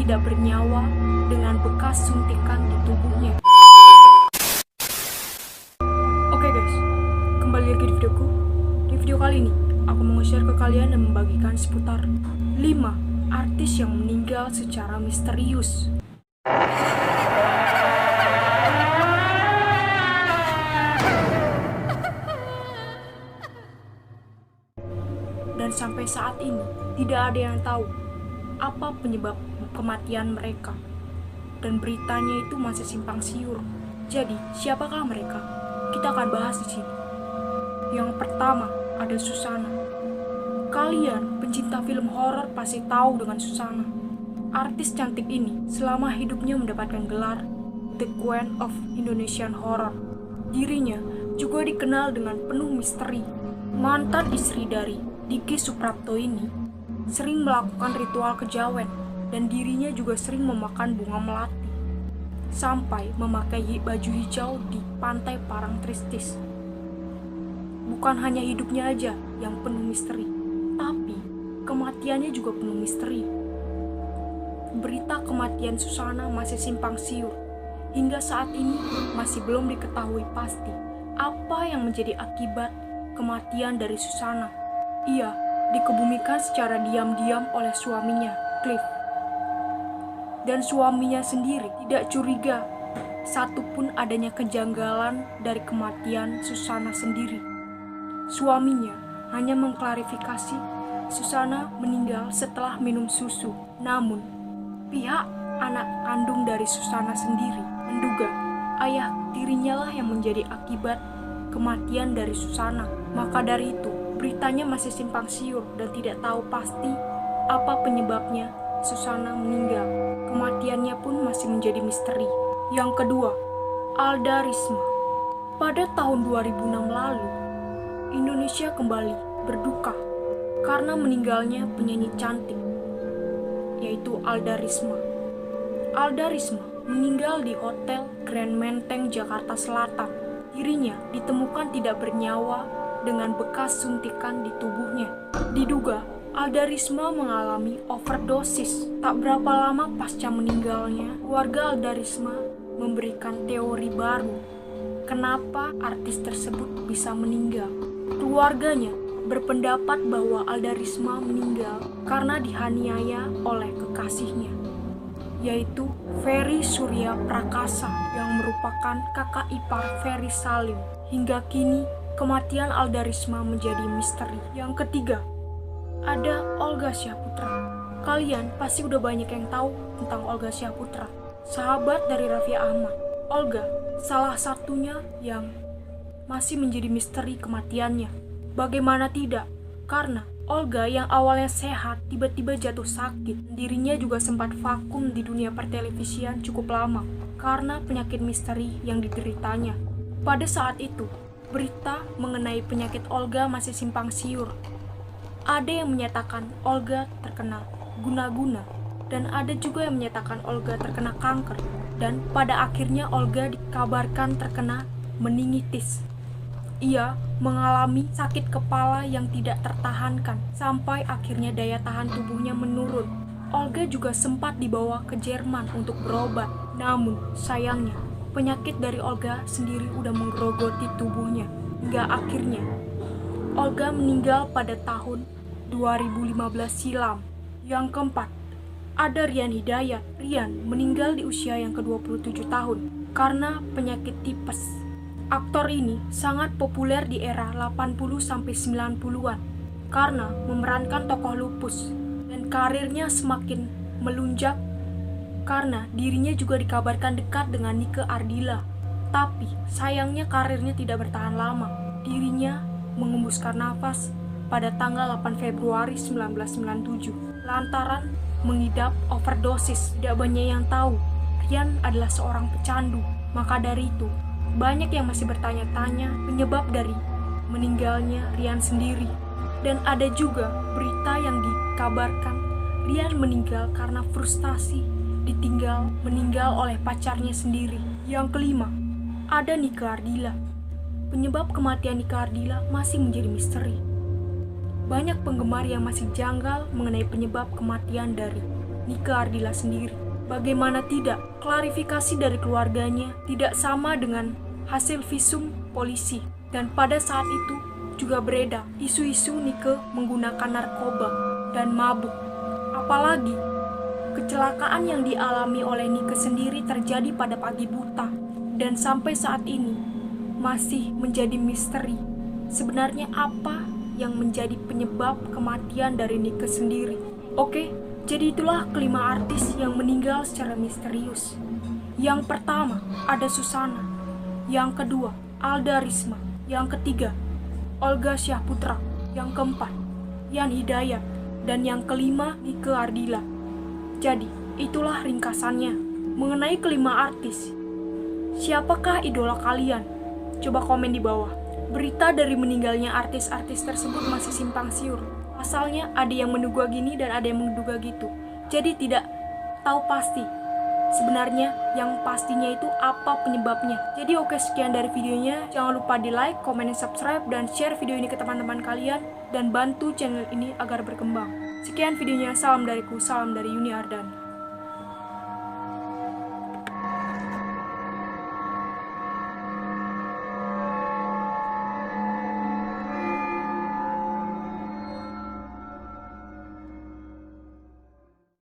tidak bernyawa dengan bekas suntikan di tubuhnya. Oke guys, kembali lagi di videoku. Di video kali ini, aku mau share ke kalian dan membagikan seputar 5 artis yang meninggal secara misterius. Dan sampai saat ini, tidak ada yang tahu apa penyebab kematian mereka. Dan beritanya itu masih simpang siur. Jadi, siapakah mereka? Kita akan bahas di sini. Yang pertama, ada Susana. Kalian pencinta film horor pasti tahu dengan Susana. Artis cantik ini selama hidupnya mendapatkan gelar The Queen of Indonesian Horror. Dirinya juga dikenal dengan penuh misteri. Mantan istri dari Diki Suprapto ini sering melakukan ritual kejawen dan dirinya juga sering memakan bunga melati sampai memakai baju hijau di pantai Parangtritis. Bukan hanya hidupnya aja yang penuh misteri, tapi kematiannya juga penuh misteri. Berita kematian Susana masih simpang siur. Hingga saat ini masih belum diketahui pasti apa yang menjadi akibat kematian dari Susana. Ia dikebumikan secara diam-diam oleh suaminya, Cliff. Dan suaminya sendiri tidak curiga satupun adanya kejanggalan dari kematian Susana sendiri. Suaminya hanya mengklarifikasi Susana meninggal setelah minum susu. Namun, pihak anak kandung dari Susana sendiri menduga ayah tirinya lah yang menjadi akibat kematian dari Susana. Maka dari itu, beritanya masih simpang siur dan tidak tahu pasti apa penyebabnya Susana meninggal. Kematiannya pun masih menjadi misteri. Yang kedua, Alda Risma. Pada tahun 2006 lalu, Indonesia kembali berduka karena meninggalnya penyanyi cantik, yaitu Alda Risma. Alda Risma meninggal di Hotel Grand Menteng, Jakarta Selatan. Dirinya ditemukan tidak bernyawa dengan bekas suntikan di tubuhnya. Diduga Alda Risma mengalami overdosis. Tak berapa lama pasca meninggalnya, keluarga Alda Risma memberikan teori baru kenapa artis tersebut bisa meninggal. Keluarganya berpendapat bahwa Alda Risma meninggal karena dihaniaya oleh kekasihnya, yaitu Ferry Surya Prakasa yang merupakan kakak ipar Ferry Salim. Hingga kini, kematian Alda Risma menjadi misteri. Yang ketiga, ada Olga Syahputra. Kalian pasti udah banyak yang tahu tentang Olga Syahputra, sahabat dari Raffi Ahmad. Olga salah satunya yang masih menjadi misteri kematiannya. Bagaimana tidak? Karena Olga yang awalnya sehat tiba-tiba jatuh sakit. Dirinya juga sempat vakum di dunia pertelevisian cukup lama karena penyakit misteri yang dideritanya. Pada saat itu, berita mengenai penyakit Olga masih simpang siur. Ada yang menyatakan Olga terkena guna-guna, dan ada juga yang menyatakan Olga terkena kanker, dan pada akhirnya Olga dikabarkan terkena meningitis. Ia mengalami sakit kepala yang tidak tertahankan, sampai akhirnya daya tahan tubuhnya menurun. Olga juga sempat dibawa ke Jerman untuk berobat, namun sayangnya penyakit dari Olga sendiri udah menggerogoti tubuhnya. Hingga akhirnya Olga meninggal pada tahun 2015 silam. Yang keempat, ada Rian Hidayat. Rian meninggal di usia yang ke-27 tahun karena penyakit tipes. Aktor ini sangat populer di era 80-90-an karena memerankan tokoh lupus, dan karirnya semakin melunjak karena dirinya juga dikabarkan dekat dengan Nike Ardila. Tapi sayangnya karirnya tidak bertahan lama. Dirinya mengembuskan nafas pada tanggal 8 Februari 1997 lantaran mengidap overdosis. Tidak banyak yang tahu Rian adalah seorang pecandu. Maka dari itu, banyak yang masih bertanya-tanya penyebab dari meninggalnya Rian sendiri. Dan ada juga berita yang dikabarkan Rian meninggal karena frustasi ditinggal meninggal oleh pacarnya sendiri. Yang kelima, ada Nike Ardila. Penyebab kematian Nike Ardila masih menjadi misteri. Banyak penggemar yang masih janggal mengenai penyebab kematian dari Nike Ardila sendiri. Bagaimana tidak, klarifikasi dari keluarganya tidak sama dengan hasil visum polisi. Dan pada saat itu juga beredar isu-isu Nike menggunakan narkoba dan mabuk. Apalagi kecelakaan yang dialami oleh Nike sendiri terjadi pada pagi buta. Dan sampai saat ini masih menjadi misteri. Sebenarnya apa yang menjadi penyebab kematian dari Nike sendiri? Oke, jadi itulah kelima artis yang meninggal secara misterius. Yang pertama ada Susana, yang kedua Alda Risma, yang ketiga Olga Syahputra, yang keempat Yan Hidayat, dan yang kelima Nike Ardila. Jadi itulah ringkasannya mengenai kelima artis. Siapakah idola kalian? Coba komen di bawah. Berita dari meninggalnya artis-artis tersebut masih simpang siur. Asalnya ada yang menduga gini dan ada yang menduga gitu. Jadi tidak tahu pasti sebenarnya yang pastinya itu apa penyebabnya. Jadi oke, sekian dari videonya. Jangan lupa di like, komen, dan subscribe, dan share video ini ke teman-teman kalian. Dan bantu channel ini agar berkembang. Sekian videonya, salam dariku, salam dari Yuni Ardan.